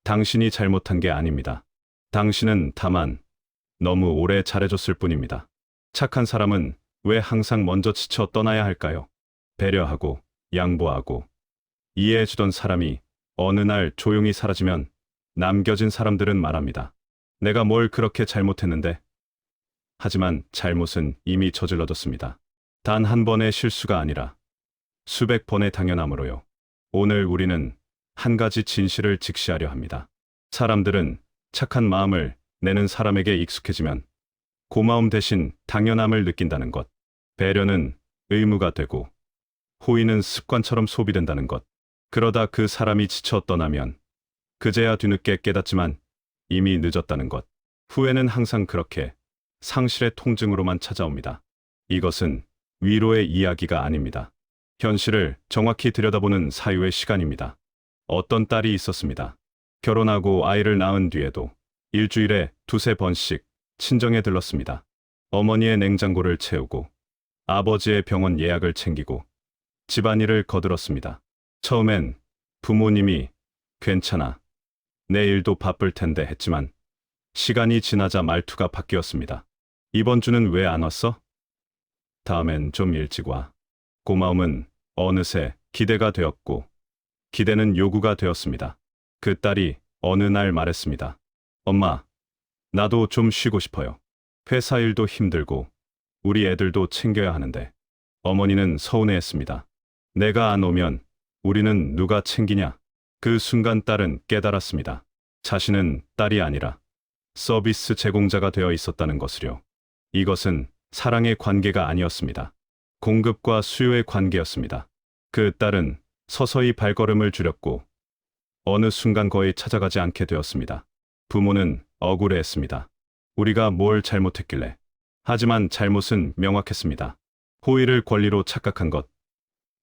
당신이 잘못한 게 아닙니다. 당신은 다만 너무 오래 잘해줬을 뿐입니다. 착한 사람은 왜 항상 먼저 지쳐 떠나야 할까요? 배려하고 양보하고 이해해주던 사람이 어느 날 조용히 사라지면 남겨진 사람들은 말합니다. 내가 뭘 그렇게 잘못했는데? 하지만 잘못은 이미 저질러졌습니다. 단 한 번의 실수가 아니라 수백 번의 당연함으로요. 오늘 우리는 한 가지 진실을 직시하려 합니다. 사람들은 착한 마음을 내는 사람에게 익숙해지면 고마움 대신 당연함을 느낀다는 것. 배려는 의무가 되고 호의는 습관처럼 소비된다는 것. 그러다 그 사람이 지쳐 떠나면 그제야 뒤늦게 깨닫지만 이미 늦었다는 것. 후회는 항상 그렇게 상실의 통증으로만 찾아옵니다. 이것은 위로의 이야기가 아닙니다. 현실을 정확히 들여다보는 사유의 시간입니다. 어떤 딸이 있었습니다. 결혼하고 아이를 낳은 뒤에도 일주일에 두세 번씩 친정에 들렀습니다. 어머니의 냉장고를 채우고 아버지의 병원 예약을 챙기고 집안일을 거들었습니다. 처음엔 부모님이 괜찮아, 내일도 바쁠 텐데 했지만 시간이 지나자 말투가 바뀌었습니다. 이번 주는 왜 안 왔어? 다음엔 좀 일찍 와. 고마움은 어느새 기대가 되었고 기대는 요구가 되었습니다. 그 딸이 어느 날 말했습니다. 엄마, 나도 좀 쉬고 싶어요. 회사 일도 힘들고 우리 애들도 챙겨야 하는데. 어머니는 서운해했습니다. 내가 안 오면 우리는 누가 챙기냐? 그 순간 딸은 깨달았습니다. 자신은 딸이 아니라 서비스 제공자가 되어 있었다는 것을요. 이것은 사랑의 관계가 아니었습니다. 공급과 수요의 관계였습니다. 그 딸은 서서히 발걸음을 줄였고 어느 순간 거의 찾아가지 않게 되었습니다. 부모는 억울해했습니다. 우리가 뭘 잘못했길래. 하지만 잘못은 명확했습니다. 호의를 권리로 착각한 것.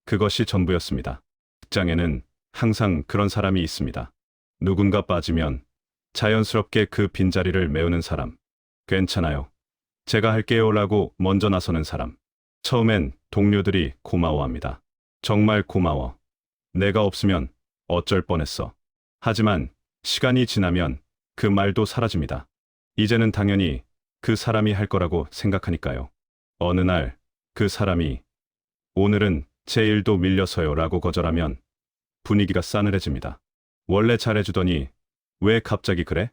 그것이 전부였습니다. 직장에는 항상 그런 사람이 있습니다. 누군가 빠지면 자연스럽게 그 빈자리를 메우는 사람. 괜찮아요. 제가 할게요라고 먼저 나서는 사람. 처음엔 동료들이 고마워합니다. 정말 고마워. 내가 없으면 어쩔 뻔했어. 하지만 시간이 지나면 그 말도 사라집니다. 이제는 당연히 그 사람이 할 거라고 생각하니까요. 어느 날 그 사람이 오늘은 제 일도 밀려서요 라고 거절하면 분위기가 싸늘해집니다. 원래 잘해주더니 왜 갑자기 그래?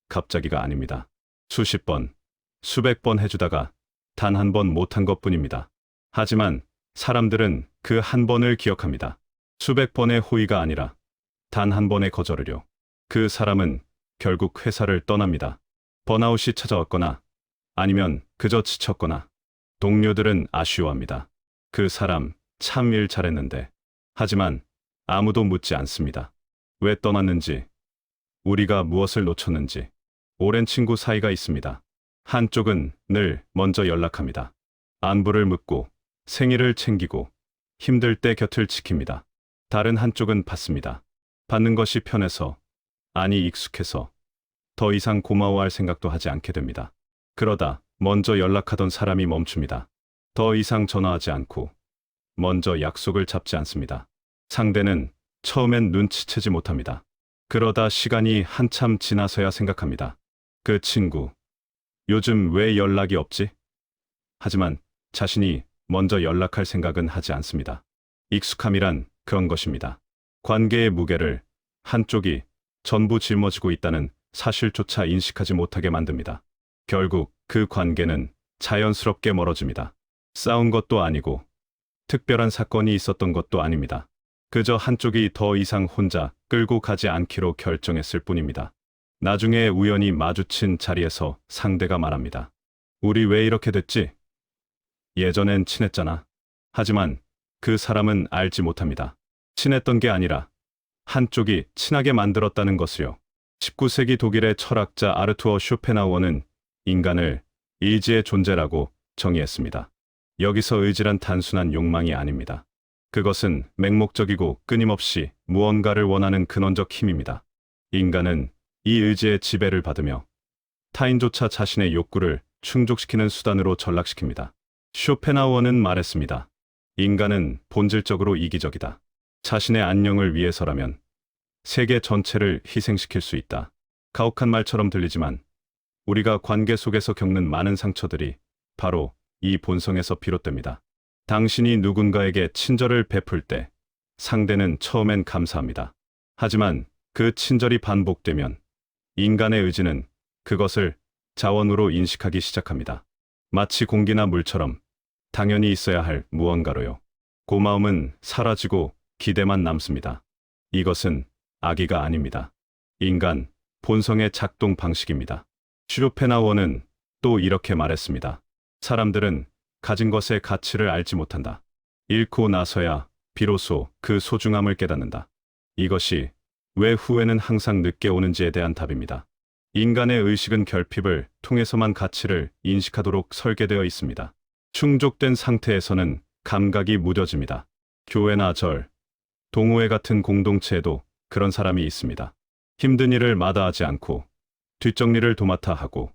갑자기가 아닙니다. 수십 번, 수백 번 해주다가 단 한 번 못한 것뿐입니다. 하지만 사람들은 그 한 번을 기억합니다. 수백 번의 호의가 아니라 단 한 번의 거절을요. 그 사람은 결국 회사를 떠납니다. 번아웃이 찾아왔거나 아니면 그저 지쳤거나. 동료들은 아쉬워합니다. 그 사람 참 일 잘했는데. 하지만 아무도 묻지 않습니다. 왜 떠났는지, 우리가 무엇을 놓쳤는지. 오랜 친구 사이가 있습니다. 한쪽은 늘 먼저 연락합니다. 안부를 묻고 생일을 챙기고 힘들 때 곁을 지킵니다. 다른 한쪽은 받습니다. 받는 것이 편해서, 아니 익숙해서 더 이상 고마워할 생각도 하지 않게 됩니다. 그러다 먼저 연락하던 사람이 멈춥니다. 더 이상 전화하지 않고 먼저 약속을 잡지 않습니다. 상대는 처음엔 눈치채지 못합니다. 그러다 시간이 한참 지나서야 생각합니다. 그 친구, 요즘 왜 연락이 없지? 하지만 자신이 먼저 연락할 생각은 하지 않습니다. 익숙함이란 그런 것입니다. 관계의 무게를 한쪽이 전부 짊어지고 있다는 사실조차 인식하지 못하게 만듭니다. 결국 그 관계는 자연스럽게 멀어집니다. 싸운 것도 아니고 특별한 사건이 있었던 것도 아닙니다. 그저 한쪽이 더 이상 혼자 끌고 가지 않기로 결정했을 뿐입니다. 나중에 우연히 마주친 자리에서 상대가 말합니다. 우리 왜 이렇게 됐지? 예전엔 친했잖아. 하지만 그 사람은 알지 못합니다. 친했던 게 아니라 한쪽이 친하게 만들었다는 것을요. 19세기 독일의 철학자 아르투어 쇼펜하우어는 인간을 의지의 존재라고 정의했습니다. 여기서 의지란 단순한 욕망이 아닙니다. 그것은 맹목적이고 끊임없이 무언가를 원하는 근원적 힘입니다. 인간은 이 의지의 지배를 받으며 타인조차 자신의 욕구를 충족시키는 수단으로 전락시킵니다. 쇼펜하우어는 말했습니다. 인간은 본질적으로 이기적이다. 자신의 안녕을 위해서라면 세계 전체를 희생시킬 수 있다. 가혹한 말처럼 들리지만 우리가 관계 속에서 겪는 많은 상처들이 바로 이 본성에서 비롯됩니다. 당신이 누군가에게 친절을 베풀 때 상대는 처음엔 감사합니다. 하지만 그 친절이 반복되면 인간의 의지는 그것을 자원으로 인식하기 시작합니다. 마치 공기나 물처럼 당연히 있어야 할 무언가로요. 고마움은 사라지고 기대만 남습니다. 이것은 악의가 아닙니다. 인간 본성의 작동 방식입니다. 슈로펜하우어는 또 이렇게 말했습니다. 사람들은 가진 것의 가치를 알지 못한다. 잃고 나서야 비로소 그 소중함을 깨닫는다. 이것이 왜 후회는 항상 늦게 오는지에 대한 답입니다. 인간의 의식은 결핍을 통해서만 가치를 인식하도록 설계되어 있습니다. 충족된 상태에서는 감각이 무뎌집니다. 교회나 절, 동호회 같은 공동체에도 그런 사람이 있습니다. 힘든 일을 마다하지 않고 뒷정리를 도맡아 하고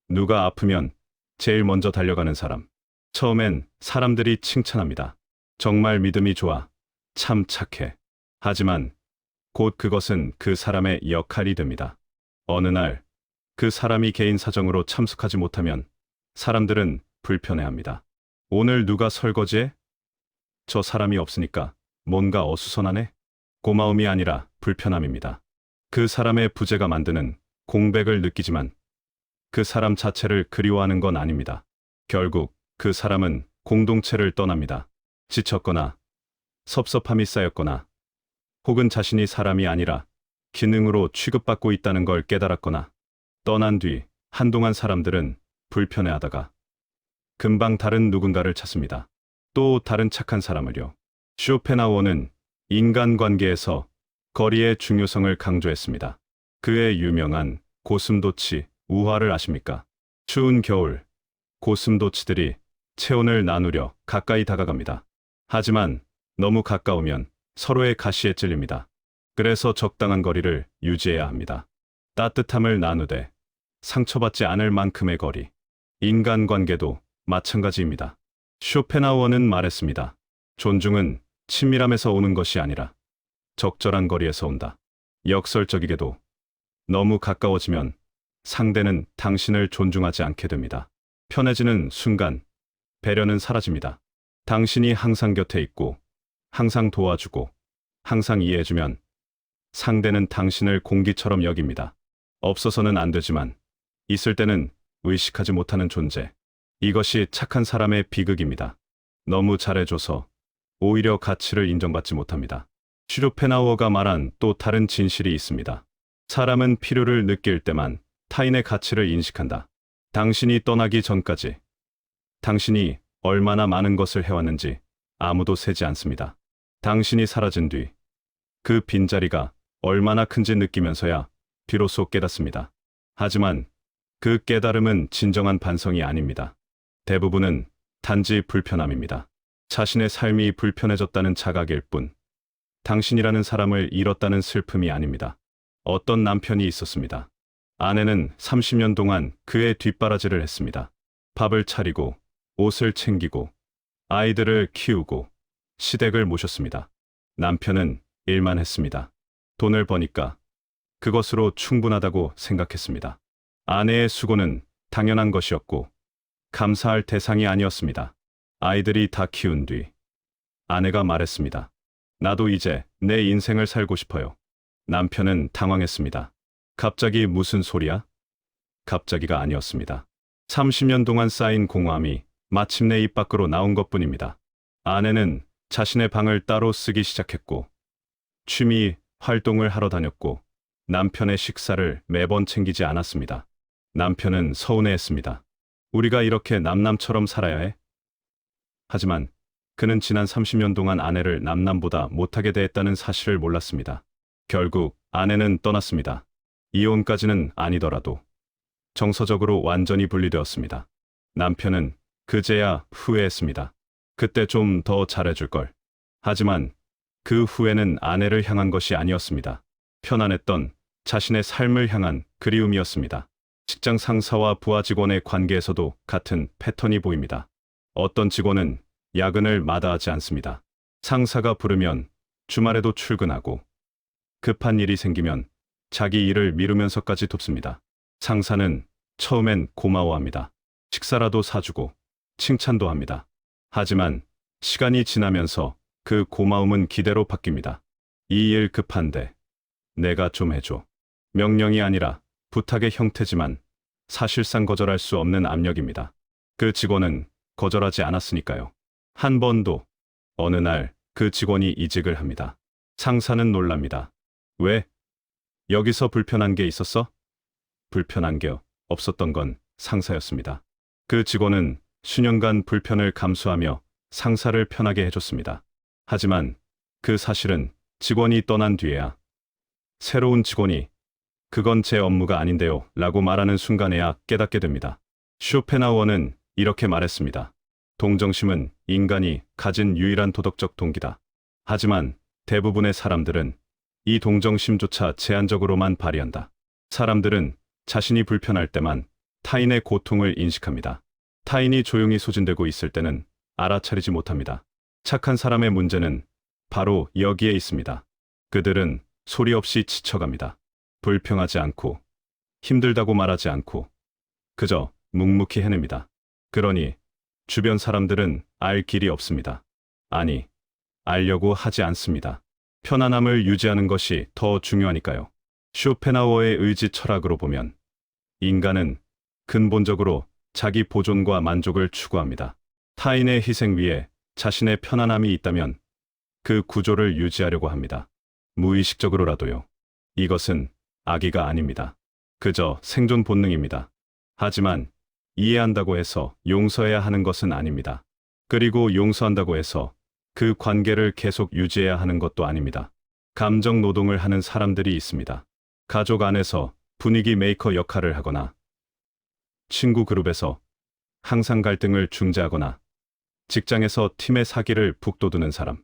누가 아프면 제일 먼저 달려가는 사람. 처음엔 사람들이 칭찬합니다. 정말 믿음이 좋아. 참 착해. 하지만 곧 그것은 그 사람의 역할이 됩니다. 어느 날 그 사람이 개인 사정으로 참석하지 못하면 사람들은 불편해합니다. 오늘 누가 설거지해? 저 사람이 없으니까 뭔가 어수선하네? 고마움이 아니라 불편함입니다. 그 사람의 부재가 만드는 공백을 느끼지만 그 사람 자체를 그리워하는 건 아닙니다. 결국 그 사람은 공동체를 떠납니다. 지쳤거나 섭섭함이 쌓였거나 혹은 자신이 사람이 아니라 기능으로 취급받고 있다는 걸 깨달았거나 떠난 뒤 한동안 사람들은 불편해하다가 금방 다른 누군가를 찾습니다. 또 다른 착한 사람을요. 쇼펜하우어는 인간관계에서 거리의 중요성을 강조했습니다. 그의 유명한 고슴도치 우화를 아십니까? 추운 겨울, 고슴도치들이 체온을 나누려 가까이 다가갑니다. 하지만 너무 가까우면 서로의 가시에 찔립니다. 그래서 적당한 거리를 유지해야 합니다. 따뜻함을 나누되 상처받지 않을 만큼의 거리. 인간관계도 마찬가지입니다. 쇼펜하우어는 말했습니다. 존중은 친밀함에서 오는 것이 아니라 적절한 거리에서 온다. 역설적이게도 너무 가까워지면 상대는 당신을 존중하지 않게 됩니다. 편해지는 순간 배려는 사라집니다. 당신이 항상 곁에 있고 항상 도와주고 항상 이해해주면 상대는 당신을 공기처럼 여깁니다. 없어서는 안 되지만 있을 때는 의식하지 못하는 존재. 이것이 착한 사람의 비극입니다. 너무 잘해줘서 오히려 가치를 인정받지 못합니다. 슈로펜하우어가 말한 또 다른 진실이 있습니다. 사람은 필요를 느낄 때만 타인의 가치를 인식한다. 당신이 떠나기 전까지 당신이 얼마나 많은 것을 해왔는지 아무도 세지 않습니다. 당신이 사라진 뒤 그 빈자리가 얼마나 큰지 느끼면서야 비로소 깨닫습니다. 하지만 그 깨달음은 진정한 반성이 아닙니다. 대부분은 단지 불편함입니다. 자신의 삶이 불편해졌다는 자각일 뿐, 당신이라는 사람을 잃었다는 슬픔이 아닙니다. 어떤 남편이 있었습니다. 아내는 30년 동안 그의 뒷바라지를 했습니다. 밥을 차리고, 옷을 챙기고, 아이들을 키우고, 시댁을 모셨습니다. 남편은 일만 했습니다. 돈을 버니까 그것으로 충분하다고 생각했습니다. 아내의 수고는 당연한 것이었고 감사할 대상이 아니었습니다. 아이들이 다 키운 뒤 아내가 말했습니다. 나도 이제 내 인생을 살고 싶어요. 남편은 당황했습니다. 갑자기 무슨 소리야? 갑자기가 아니었습니다. 30년 동안 쌓인 공허함이 마침내 입 밖으로 나온 것뿐입니다. 아내는 자신의 방을 따로 쓰기 시작했고 취미 활동을 하러 다녔고 남편의 식사를 매번 챙기지 않았습니다. 남편은 서운해했습니다. 우리가 이렇게 남남처럼 살아야 해? 하지만 그는 지난 30년 동안 아내를 남남보다 못하게 대했다는 사실을 몰랐습니다. 결국 아내는 떠났습니다. 이혼까지는 아니더라도 정서적으로 완전히 분리되었습니다. 남편은 그제야 후회했습니다. 그때 좀 더 잘해줄 걸. 하지만 그 후회는 아내를 향한 것이 아니었습니다. 편안했던 자신의 삶을 향한 그리움이었습니다. 직장 상사와 부하 직원의 관계에서도 같은 패턴이 보입니다. 어떤 직원은 야근을 마다하지 않습니다. 상사가 부르면 주말에도 출근하고 급한 일이 생기면 자기 일을 미루면서까지 돕습니다. 상사는 처음엔 고마워합니다. 식사라도 사주고 칭찬도 합니다. 하지만 시간이 지나면서 그 고마움은 기대로 바뀝니다. 이 일 급한데 내가 좀 해줘. 명령이 아니라 부탁의 형태지만 사실상 거절할 수 없는 압력입니다. 그 직원은 거절하지 않았으니까요. 한 번도. 어느 날 그 직원이 이직을 합니다. 상사는 놀랍니다. 왜? 여기서 불편한 게 있었어? 불편한 게 없었던 건 상사였습니다. 그 직원은 수년간 불편을 감수하며 상사를 편하게 해줬습니다. 하지만 그 사실은 직원이 떠난 뒤에야 새로운 직원이 그건 제 업무가 아닌데요 라고 말하는 순간에야 깨닫게 됩니다. 쇼펜하우어는 이렇게 말했습니다. 동정심은 인간이 가진 유일한 도덕적 동기다. 하지만 대부분의 사람들은 이 동정심조차 제한적으로만 발휘한다. 사람들은 자신이 불편할 때만 타인의 고통을 인식합니다. 타인이 조용히 소진되고 있을 때는 알아차리지 못합니다. 착한 사람의 문제는 바로 여기에 있습니다. 그들은 소리 없이 지쳐갑니다. 불평하지 않고 힘들다고 말하지 않고 그저 묵묵히 해냅니다. 그러니 주변 사람들은 알 길이 없습니다. 아니, 알려고 하지 않습니다. 편안함을 유지하는 것이 더 중요하니까요. 쇼펜하우어의 의지 철학으로 보면 인간은 근본적으로 자기 보존과 만족을 추구합니다. 타인의 희생 위에 자신의 편안함이 있다면 그 구조를 유지하려고 합니다. 무의식적으로라도요. 이것은 악의가 아닙니다. 그저 생존 본능입니다. 하지만 이해한다고 해서 용서해야 하는 것은 아닙니다. 그리고 용서한다고 해서 그 관계를 계속 유지해야 하는 것도 아닙니다. 감정 노동을 하는 사람들이 있습니다. 가족 안에서 분위기 메이커 역할을 하거나 친구 그룹에서 항상 갈등을 중재하거나 직장에서 팀의 사기를 북돋우는 사람.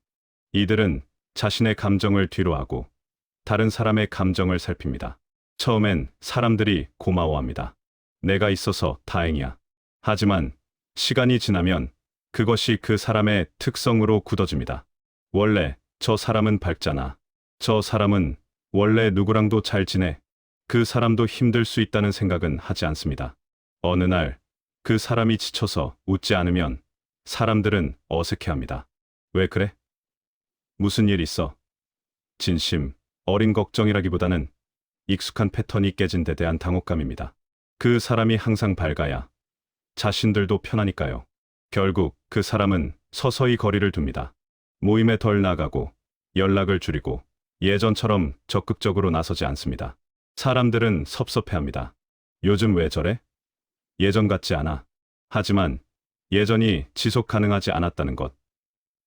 이들은 자신의 감정을 뒤로하고 다른 사람의 감정을 살핍니다. 처음엔 사람들이 고마워합니다. 내가 있어서 다행이야. 하지만 시간이 지나면 그것이 그 사람의 특성으로 굳어집니다. 원래 저 사람은 밝잖아. 저 사람은 원래 누구랑도 잘 지내. 그 사람도 힘들 수 있다는 생각은 하지 않습니다. 어느 날 그 사람이 지쳐서 웃지 않으면 사람들은 어색해합니다. 왜 그래? 무슨 일 있어? 진심, 어린 걱정이라기보다는 익숙한 패턴이 깨진 데 대한 당혹감입니다. 그 사람이 항상 밝아야 자신들도 편하니까요. 결국 그 사람은 서서히 거리를 둡니다. 모임에 덜 나가고 연락을 줄이고 예전처럼 적극적으로 나서지 않습니다. 사람들은 섭섭해합니다. 요즘 왜 저래? 예전 같지 않아. 하지만 예전이 지속 가능하지 않았다는 것,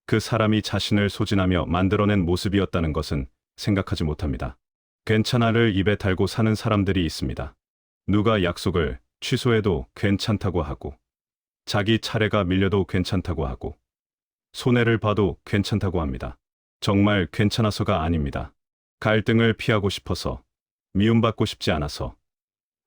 그 사람이 자신을 소진하며 만들어낸 모습이었다는 것은 생각하지 못합니다. 괜찮아를 입에 달고 사는 사람들이 있습니다. 누가 약속을 취소해도 괜찮다고 하고, 자기 차례가 밀려도 괜찮다고 하고, 손해를 봐도 괜찮다고 합니다. 정말 괜찮아서가 아닙니다. 갈등을 피하고 싶어서, 미움받고 싶지 않아서,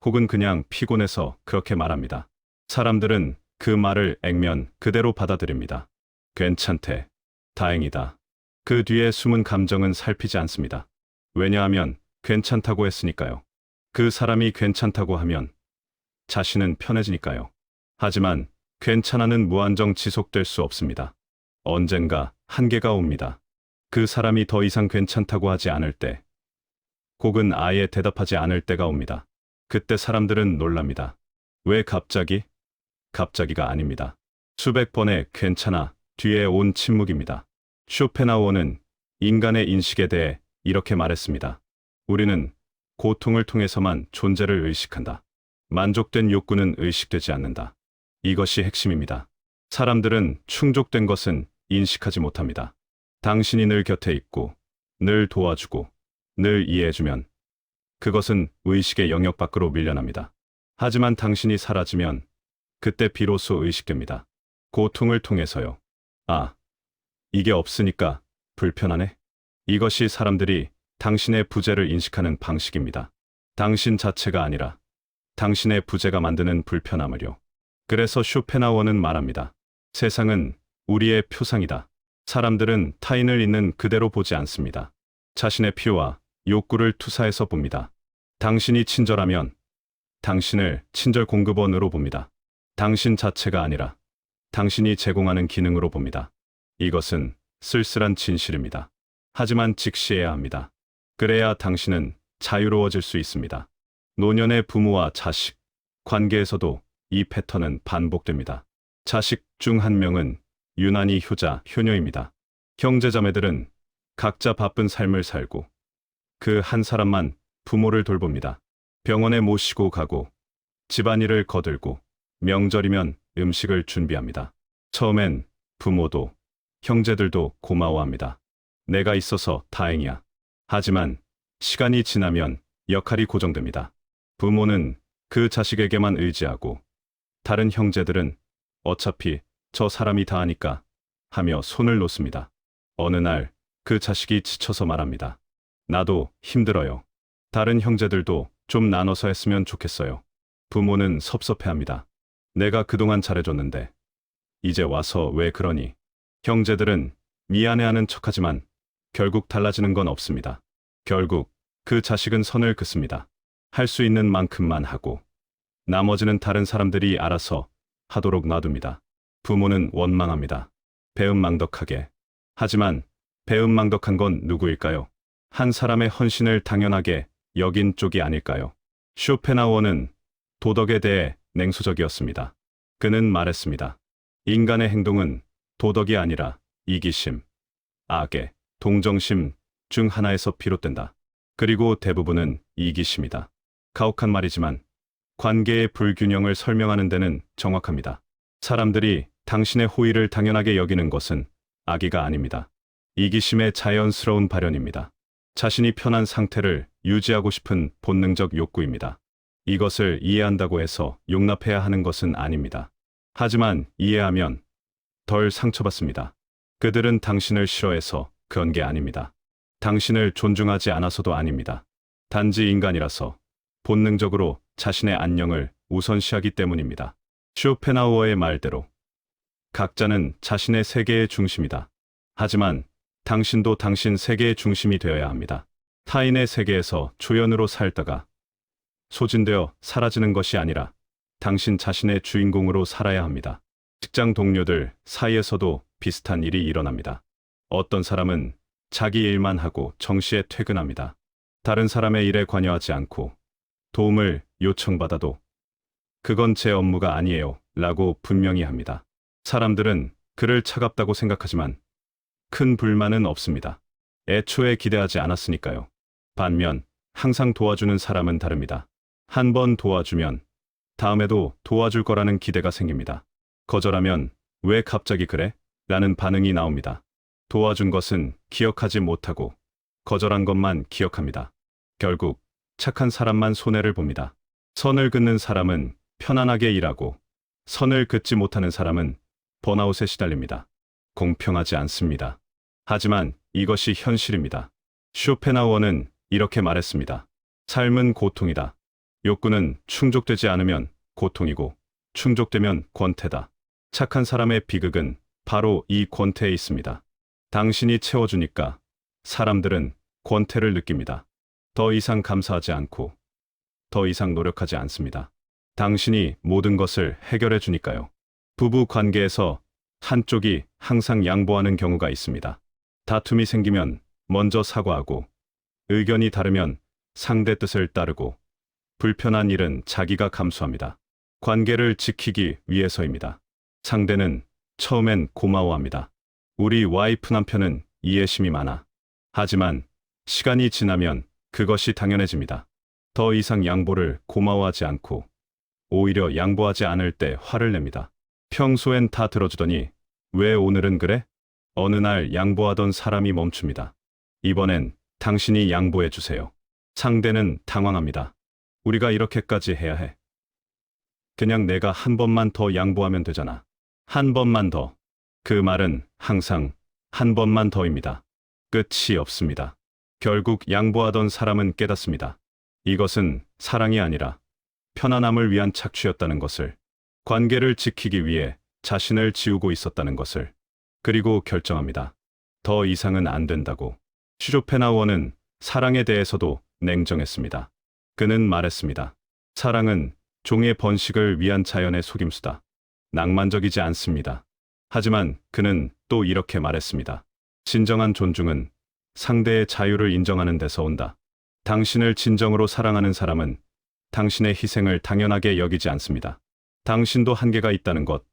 혹은 그냥 피곤해서 그렇게 말합니다. 사람들은 그 말을 액면 그대로 받아들입니다. 괜찮대. 다행이다. 그 뒤에 숨은 감정은 살피지 않습니다. 왜냐하면 괜찮다고 했으니까요. 그 사람이 괜찮다고 하면 자신은 편해지니까요. 하지만 괜찮아는 무한정 지속될 수 없습니다. 언젠가 한계가 옵니다. 그 사람이 더 이상 괜찮다고 하지 않을 때, 혹은 아예 대답하지 않을 때가 옵니다. 그때 사람들은 놀랍니다. 왜 갑자기? 갑자기가 아닙니다. 수백 번의 괜찮아 뒤에 온 침묵입니다. 쇼펜하우어는 인간의 인식에 대해 이렇게 말했습니다. 우리는 고통을 통해서만 존재를 의식한다. 만족된 욕구는 의식되지 않는다. 이것이 핵심입니다. 사람들은 충족된 것은 인식하지 못합니다. 당신이 늘 곁에 있고, 늘 도와주고, 늘 이해해주면 그것은 의식의 영역 밖으로 밀려납니다. 하지만 당신이 사라지면 그때 비로소 의식됩니다. 고통을 통해서요. 아, 이게 없으니까 불편하네. 이것이 사람들이 당신의 부재를 인식하는 방식입니다. 당신 자체가 아니라 당신의 부재가 만드는 불편함을요. 그래서 쇼펜하우어는 말합니다. 세상은 우리의 표상이다. 사람들은 타인을 있는 그대로 보지 않습니다. 자신의 필요와 욕구를 투사해서 봅니다. 당신이 친절하면 당신을 친절 공급원으로 봅니다. 당신 자체가 아니라 당신이 제공하는 기능으로 봅니다. 이것은 쓸쓸한 진실입니다. 하지만 직시해야 합니다. 그래야 당신은 자유로워질 수 있습니다. 노년의 부모와 자식 관계에서도 이 패턴은 반복됩니다. 자식 중 한 명은 유난히 효자, 효녀입니다. 형제자매들은 각자 바쁜 삶을 살고 그 한 사람만 부모를 돌봅니다. 병원에 모시고 가고 집안일을 거들고 명절이면 음식을 준비합니다. 처음엔 부모도 형제들도 고마워합니다. 내가 있어서 다행이야. 하지만 시간이 지나면 역할이 고정됩니다. 부모는 그 자식에게만 의지하고 다른 형제들은 어차피 저 사람이 다 하니까 하며 손을 놓습니다. 어느 날 그 자식이 지쳐서 말합니다. 나도 힘들어요. 다른 형제들도 좀 나눠서 했으면 좋겠어요. 부모는 섭섭해합니다. 내가 그동안 잘해줬는데 이제 와서 왜 그러니? 형제들은 미안해하는 척하지만 결국 달라지는 건 없습니다. 결국 그 자식은 선을 긋습니다. 할 수 있는 만큼만 하고 나머지는 다른 사람들이 알아서 하도록 놔둡니다. 부모는 원망합니다. 배은망덕하게. 하지만 배은망덕한 건 누구일까요? 한 사람의 헌신을 당연하게 여긴 쪽이 아닐까요? 쇼펜하우어는 도덕에 대해 냉소적이었습니다. 그는 말했습니다. 인간의 행동은 도덕이 아니라 이기심, 악의, 동정심 중 하나에서 비롯된다. 그리고 대부분은 이기심이다. 가혹한 말이지만 관계의 불균형을 설명하는 데는 정확합니다. 사람들이 당신의 호의를 당연하게 여기는 것은 악의가 아닙니다. 이기심의 자연스러운 발현입니다. 자신이 편한 상태를 유지하고 싶은 본능적 욕구입니다. 이것을 이해한다고 해서 용납해야 하는 것은 아닙니다. 하지만 이해하면 덜 상처받습니다. 그들은 당신을 싫어해서 그런 게 아닙니다. 당신을 존중하지 않아서도 아닙니다. 단지 인간이라서 본능적으로 자신의 안녕을 우선시하기 때문입니다. 쇼펜하우어의 말대로 각자는 자신의 세계의 중심이다. 하지만 당신도 당신 세계의 중심이 되어야 합니다. 타인의 세계에서 조연으로 살다가 소진되어 사라지는 것이 아니라 당신 자신의 주인공으로 살아야 합니다. 직장 동료들 사이에서도 비슷한 일이 일어납니다. 어떤 사람은 자기 일만 하고 정시에 퇴근합니다. 다른 사람의 일에 관여하지 않고 도움을 요청받아도 그건 제 업무가 아니에요 라고 분명히 합니다. 사람들은 그를 차갑다고 생각하지만 큰 불만은 없습니다. 애초에 기대하지 않았으니까요. 반면 항상 도와주는 사람은 다릅니다. 한 번 도와주면 다음에도 도와줄 거라는 기대가 생깁니다. 거절하면 왜 갑자기 그래? 라는 반응이 나옵니다. 도와준 것은 기억하지 못하고 거절한 것만 기억합니다. 결국 착한 사람만 손해를 봅니다. 선을 긋는 사람은 편안하게 일하고 선을 긋지 못하는 사람은 번아웃에 시달립니다. 공평하지 않습니다. 하지만 이것이 현실입니다. 쇼펜하우어는 이렇게 말했습니다. 삶은 고통이다. 욕구는 충족되지 않으면 고통이고 충족되면 권태다. 착한 사람의 비극은 바로 이 권태에 있습니다. 당신이 채워주니까 사람들은 권태를 느낍니다. 더 이상 감사하지 않고 더 이상 노력하지 않습니다. 당신이 모든 것을 해결해 주니까요. 부부 관계에서 한쪽이 항상 양보하는 경우가 있습니다. 다툼이 생기면 먼저 사과하고 의견이 다르면 상대 뜻을 따르고 불편한 일은 자기가 감수합니다. 관계를 지키기 위해서입니다. 상대는 처음엔 고마워합니다. 우리 와이프 남편은 이해심이 많아. 하지만 시간이 지나면 그것이 당연해집니다. 더 이상 양보를 고마워하지 않고 오히려 양보하지 않을 때 화를 냅니다. 평소엔 다 들어주더니 왜 오늘은 그래? 어느 날 양보하던 사람이 멈춥니다. 이번엔 당신이 양보해 주세요. 상대는 당황합니다. 우리가 이렇게까지 해야 해. 그냥 내가 한 번만 더 양보하면 되잖아. 한 번만 더. 그 말은 항상 한 번만 더입니다. 끝이 없습니다. 결국 양보하던 사람은 깨닫습니다. 이것은 사랑이 아니라 편안함을 위한 착취였다는 것을, 관계를 지키기 위해 자신을 지우고 있었다는 것을, 그리고 결정합니다. 더 이상은 안 된다고. 쇼펜하우어는 사랑에 대해서도 냉정했습니다. 그는 말했습니다. 사랑은 종의 번식을 위한 자연의 속임수다. 낭만적이지 않습니다. 하지만 그는 또 이렇게 말했습니다. 진정한 존중은 상대의 자유를 인정하는 데서 온다. 당신을 진정으로 사랑하는 사람은 당신의 희생을 당연하게 여기지 않습니다. 당신도 한계가 있다는 것,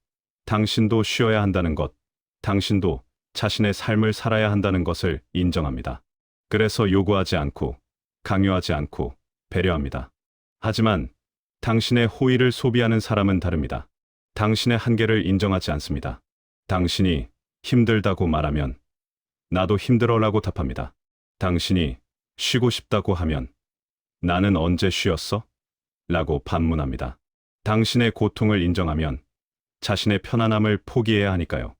당신도 쉬어야 한다는 것, 당신도 자신의 삶을 살아야 한다는 것을 인정합니다. 그래서 요구하지 않고, 강요하지 않고, 배려합니다. 하지만 당신의 호의를 소비하는 사람은 다릅니다. 당신의 한계를 인정하지 않습니다. 당신이 힘들다고 말하면 나도 힘들어라고 답합니다. 당신이 쉬고 싶다고 하면 나는 언제 쉬었어? 라고 반문합니다. 당신의 고통을 인정하면 자신의 편안함을 포기해야 하니까요.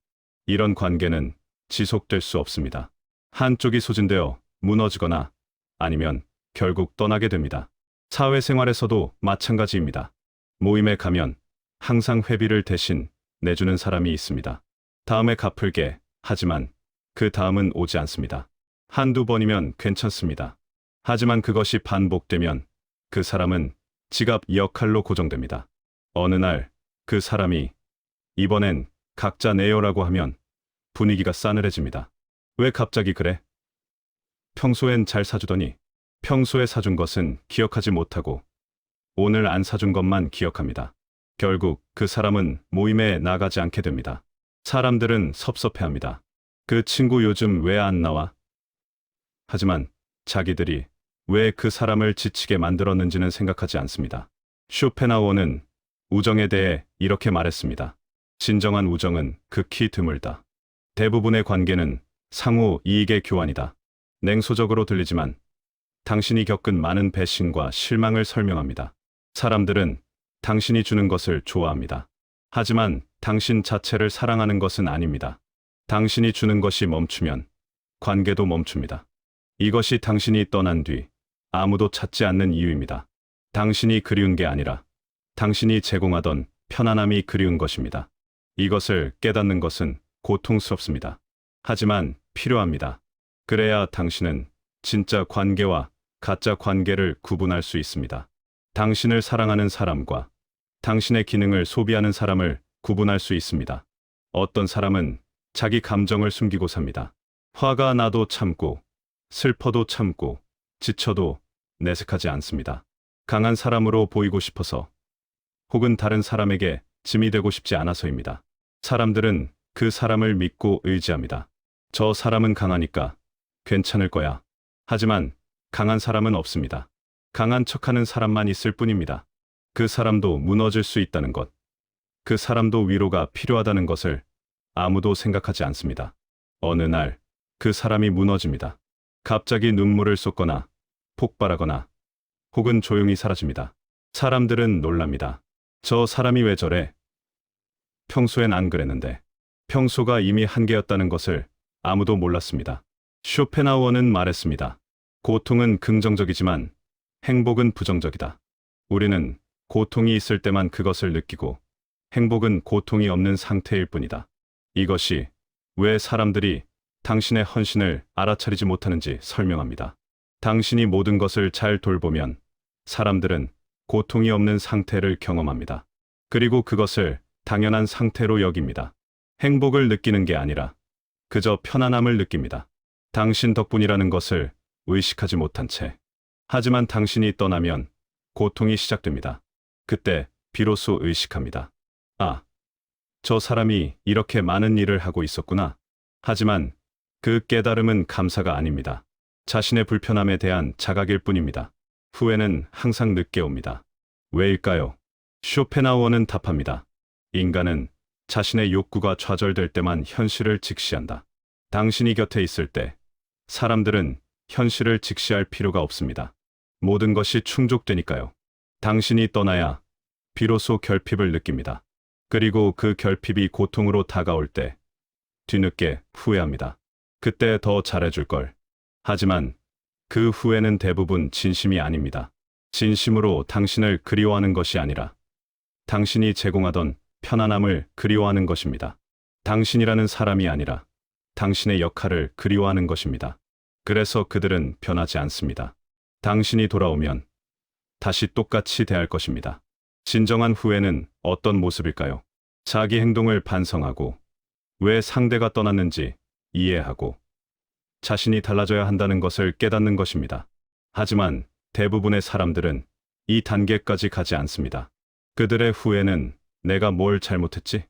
이런 관계는 지속될 수 없습니다. 한쪽이 소진되어 무너지거나 아니면 결국 떠나게 됩니다. 사회생활에서도 마찬가지입니다. 모임에 가면 항상 회비를 대신 내주는 사람이 있습니다. 다음에 갚을게. 하지만 그 다음은 오지 않습니다. 한두 번이면 괜찮습니다. 하지만 그것이 반복되면 그 사람은 지갑 역할로 고정됩니다. 어느 날 그 사람이 이번엔 각자 내요라고 하면 분위기가 싸늘해집니다. 왜 갑자기 그래? 평소엔 잘 사주더니 평소에 사준 것은 기억하지 못하고 오늘 안 사준 것만 기억합니다. 결국 그 사람은 모임에 나가지 않게 됩니다. 사람들은 섭섭해합니다. 그 친구 요즘 왜 안 나와? 하지만 자기들이 왜 그 사람을 지치게 만들었는지는 생각하지 않습니다. 쇼펜하우어는 우정에 대해 이렇게 말했습니다. 진정한 우정은 극히 드물다. 대부분의 관계는 상호 이익의 교환이다. 냉소적으로 들리지만 당신이 겪은 많은 배신과 실망을 설명합니다. 사람들은 당신이 주는 것을 좋아합니다. 하지만 당신 자체를 사랑하는 것은 아닙니다. 당신이 주는 것이 멈추면 관계도 멈춥니다. 이것이 당신이 떠난 뒤 아무도 찾지 않는 이유입니다. 당신이 그리운 게 아니라 당신이 제공하던 편안함이 그리운 것입니다. 이것을 깨닫는 것은 고통스럽습니다. 하지만 필요합니다. 그래야 당신은 진짜 관계와 가짜 관계를 구분할 수 있습니다. 당신을 사랑하는 사람과 당신의 기능을 소비하는 사람을 구분할 수 있습니다. 어떤 사람은 자기 감정을 숨기고 삽니다. 화가 나도 참고, 슬퍼도 참고, 지쳐도 내색하지 않습니다. 강한 사람으로 보이고 싶어서 혹은 다른 사람에게 짐이 되고 싶지 않아서입니다. 사람들은 그 사람을 믿고 의지합니다. 저 사람은 강하니까 괜찮을 거야. 하지만 강한 사람은 없습니다. 강한 척하는 사람만 있을 뿐입니다. 그 사람도 무너질 수 있다는 것, 그 사람도 위로가 필요하다는 것을 아무도 생각하지 않습니다. 어느 날 그 사람이 무너집니다. 갑자기 눈물을 쏟거나 폭발하거나 혹은 조용히 사라집니다. 사람들은 놀랍니다. 저 사람이 왜 저래? 평소엔 안 그랬는데. 평소가 이미 한계였다는 것을 아무도 몰랐습니다. 쇼펜하우어는 말했습니다. 고통은 긍정적이지만 행복은 부정적이다. 우리는 고통이 있을 때만 그것을 느끼고 행복은 고통이 없는 상태일 뿐이다. 이것이 왜 사람들이 당신의 헌신을 알아차리지 못하는지 설명합니다. 당신이 모든 것을 잘 돌보면 사람들은 고통이 없는 상태를 경험합니다. 그리고 그것을 당연한 상태로 여깁니다. 행복을 느끼는 게 아니라 그저 편안함을 느낍니다. 당신 덕분이라는 것을 의식하지 못한 채. 하지만 당신이 떠나면 고통이 시작됩니다. 그때 비로소 의식합니다. 아, 저 사람이 이렇게 많은 일을 하고 있었구나. 하지만 그 깨달음은 감사가 아닙니다. 자신의 불편함에 대한 자각일 뿐입니다. 후회는 항상 늦게 옵니다. 왜일까요? 쇼펜하우어는 답합니다. 인간은 자신의 욕구가 좌절될 때만 현실을 직시한다. 당신이 곁에 있을 때 사람들은 현실을 직시할 필요가 없습니다. 모든 것이 충족되니까요. 당신이 떠나야 비로소 결핍을 느낍니다. 그리고 그 결핍이 고통으로 다가올 때 뒤늦게 후회합니다. 그때 더 잘해줄 걸. 하지만 그 후회는 대부분 진심이 아닙니다. 진심으로 당신을 그리워하는 것이 아니라 당신이 제공하던 편안함을 그리워하는 것입니다. 당신이라는 사람이 아니라 당신의 역할을 그리워하는 것입니다. 그래서 그들은 변하지 않습니다. 당신이 돌아오면 다시 똑같이 대할 것입니다. 진정한 후회는 어떤 모습일까요? 자기 행동을 반성하고 왜 상대가 떠났는지 이해하고 자신이 달라져야 한다는 것을 깨닫는 것입니다. 하지만 대부분의 사람들은 이 단계까지 가지 않습니다. 그들의 후회는 내가 뭘 잘못했지?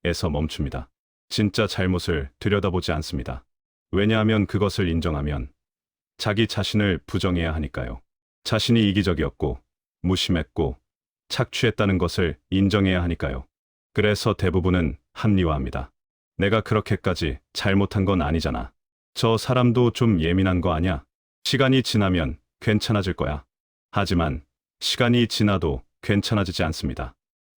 에서 멈춥니다. 진짜 잘못을 들여다보지 않습니다. 왜냐하면 그것을 인정하면 자기 자신을 부정해야 하니까요. 자신이 이기적이었고 무심했고 착취했다는 것을 인정해야 하니까요. 그래서 대부분은 합리화합니다. 내가 그렇게까지 잘못한 건 아니잖아. 저 사람도 좀 예민한 거 아냐? 시간이 지나면 괜찮아질 거야. 하지만 시간이 지나도 괜찮아지지 않습니다.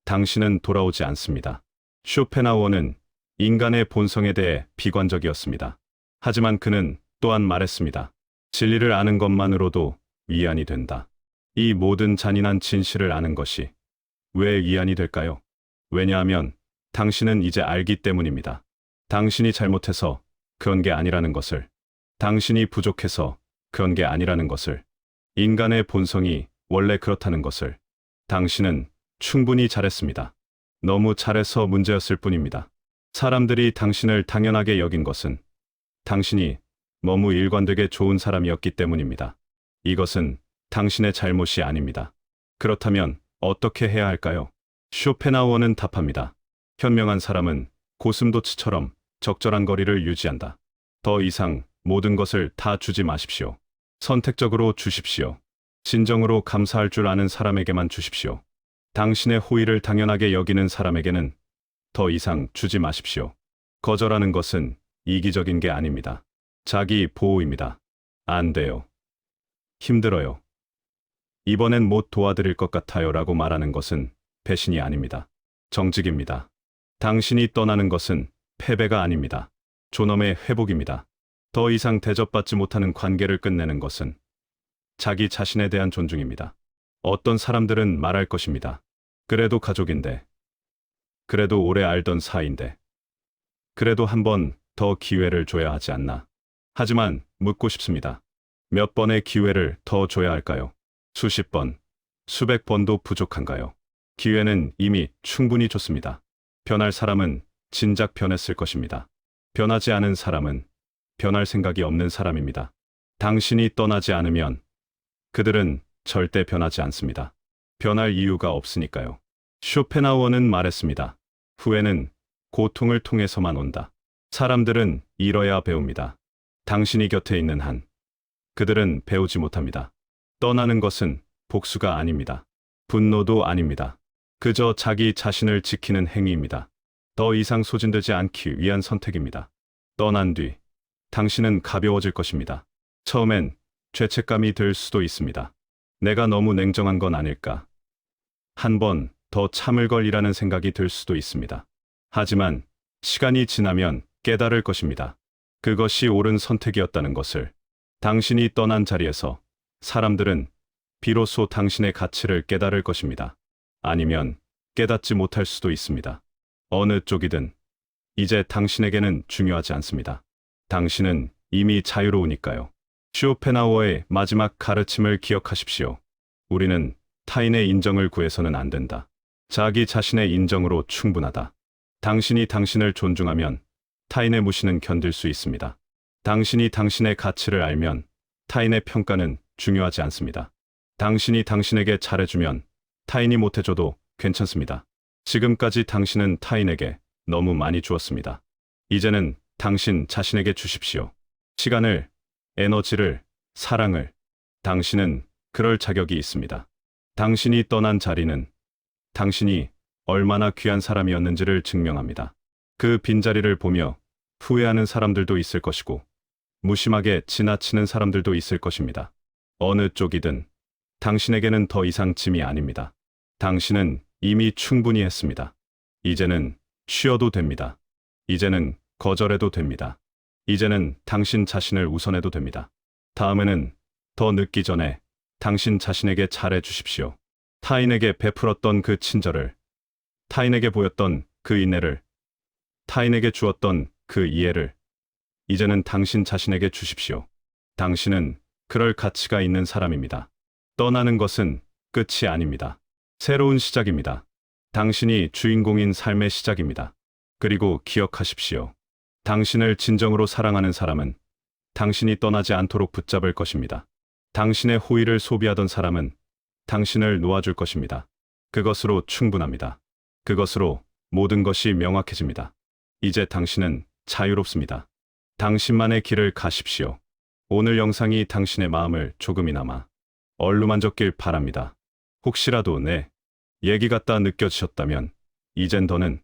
당신은 돌아오지 않습니다. 쇼펜하우어는 인간의 본성에 대해 비관적이었습니다. 하지만 그는 또한 말했습니다. 진리를 아는 것만으로도 위안이 된다. 이 모든 잔인한 진실을 아는 것이 왜 위안이 될까요? 왜냐하면 당신은 이제 알기 때문입니다. 당신이 잘못해서 그런 게 아니라는 것을, 당신이 부족해서 그런 게 아니라는 것을, 인간의 본성이 원래 그렇다는 것을, 당신은 충분히 잘했습니다. 너무 잘해서 문제였을 뿐입니다. 사람들이 당신을 당연하게 여긴 것은 당신이 너무 일관되게 좋은 사람이었기 때문입니다. 이것은 당신의 잘못이 아닙니다. 그렇다면 어떻게 해야 할까요? 쇼펜하우어는 답합니다. 현명한 사람은 고슴도치처럼 적절한 거리를 유지한다. 더 이상 모든 것을 다 주지 마십시오. 선택적으로 주십시오. 진정으로 감사할 줄 아는 사람에게만 주십시오. 당신의 호의를 당연하게 여기는 사람에게는 더 이상 주지 마십시오. 거절하는 것은 이기적인 게 아닙니다. 자기 보호입니다. 안 돼요. 힘들어요. 이번엔 못 도와드릴 것 같아요 라고 말하는 것은 배신이 아닙니다. 정직입니다. 당신이 떠나는 것은 패배가 아닙니다. 존엄의 회복입니다. 더 이상 대접받지 못하는 관계를 끝내는 것은 자기 자신에 대한 존중입니다. 어떤 사람들은 말할 것입니다. 그래도 가족인데, 그래도 오래 알던 사이인데, 그래도 한 번 더 기회를 줘야 하지 않나. 하지만 묻고 싶습니다. 몇 번의 기회를 더 줘야 할까요? 수십 번, 수백 번도 부족한가요? 기회는 이미 충분히 줬습니다. 변할 사람은 진작 변했을 것입니다. 변하지 않은 사람은 변할 생각이 없는 사람입니다. 당신이 떠나지 않으면 그들은 절대 변하지 않습니다. 변할 이유가 없으니까요. 쇼펜하우어는 말했습니다. 후회는 고통을 통해서만 온다. 사람들은 잃어야 배웁니다. 당신이 곁에 있는 한 그들은 배우지 못합니다. 떠나는 것은 복수가 아닙니다. 분노도 아닙니다. 그저 자기 자신을 지키는 행위입니다. 더 이상 소진되지 않기 위한 선택입니다. 떠난 뒤 당신은 가벼워질 것입니다. 처음엔 죄책감이 들 수도 있습니다. 내가 너무 냉정한 건 아닐까? 한 번 더 참을 걸이라는 생각이 들 수도 있습니다. 하지만 시간이 지나면 깨달을 것입니다. 그것이 옳은 선택이었다는 것을. 당신이 떠난 자리에서 사람들은 비로소 당신의 가치를 깨달을 것입니다. 아니면 깨닫지 못할 수도 있습니다. 어느 쪽이든 이제 당신에게는 중요하지 않습니다. 당신은 이미 자유로우니까요. 쇼펜하우어의 마지막 가르침을 기억하십시오. 우리는 타인의 인정을 구해서는 안 된다. 자기 자신의 인정으로 충분하다. 당신이 당신을 존중하면 타인의 무시는 견딜 수 있습니다. 당신이 당신의 가치를 알면 타인의 평가는 중요하지 않습니다. 당신이 당신에게 잘해주면 타인이 못해줘도 괜찮습니다. 지금까지 당신은 타인에게 너무 많이 주었습니다. 이제는 당신 자신에게 주십시오. 시간을, 에너지를, 사랑을. 당신은 그럴 자격이 있습니다. 당신이 떠난 자리는 당신이 얼마나 귀한 사람이었는지를 증명합니다. 그 빈자리를 보며 후회하는 사람들도 있을 것이고 무심하게 지나치는 사람들도 있을 것입니다. 어느 쪽이든 당신에게는 더 이상 짐이 아닙니다. 당신은 이미 충분히 했습니다. 이제는 쉬어도 됩니다. 이제는 거절해도 됩니다. 이제는 당신 자신을 우선해도 됩니다. 다음에는 더 늦기 전에 당신 자신에게 잘해 주십시오. 타인에게 베풀었던 그 친절을, 타인에게 보였던 그 인내를, 타인에게 주었던 그 이해를 이제는 당신 자신에게 주십시오. 당신은 그럴 가치가 있는 사람입니다. 떠나는 것은 끝이 아닙니다. 새로운 시작입니다. 당신이 주인공인 삶의 시작입니다. 그리고 기억하십시오. 당신을 진정으로 사랑하는 사람은 당신이 떠나지 않도록 붙잡을 것입니다. 당신의 호의를 소비하던 사람은 당신을 놓아줄 것입니다. 그것으로 충분합니다. 그것으로 모든 것이 명확해집니다. 이제 당신은 자유롭습니다. 당신만의 길을 가십시오. 오늘 영상이 당신의 마음을 조금이나마 얼루만졌길 바랍니다. 혹시라도 내 얘기 같다 느껴지셨다면 이젠 더는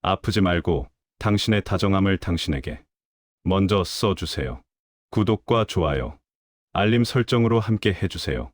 아프지 말고 당신의 다정함을 당신에게 먼저 써주세요. 구독과 좋아요, 알림 설정으로 함께 해주세요.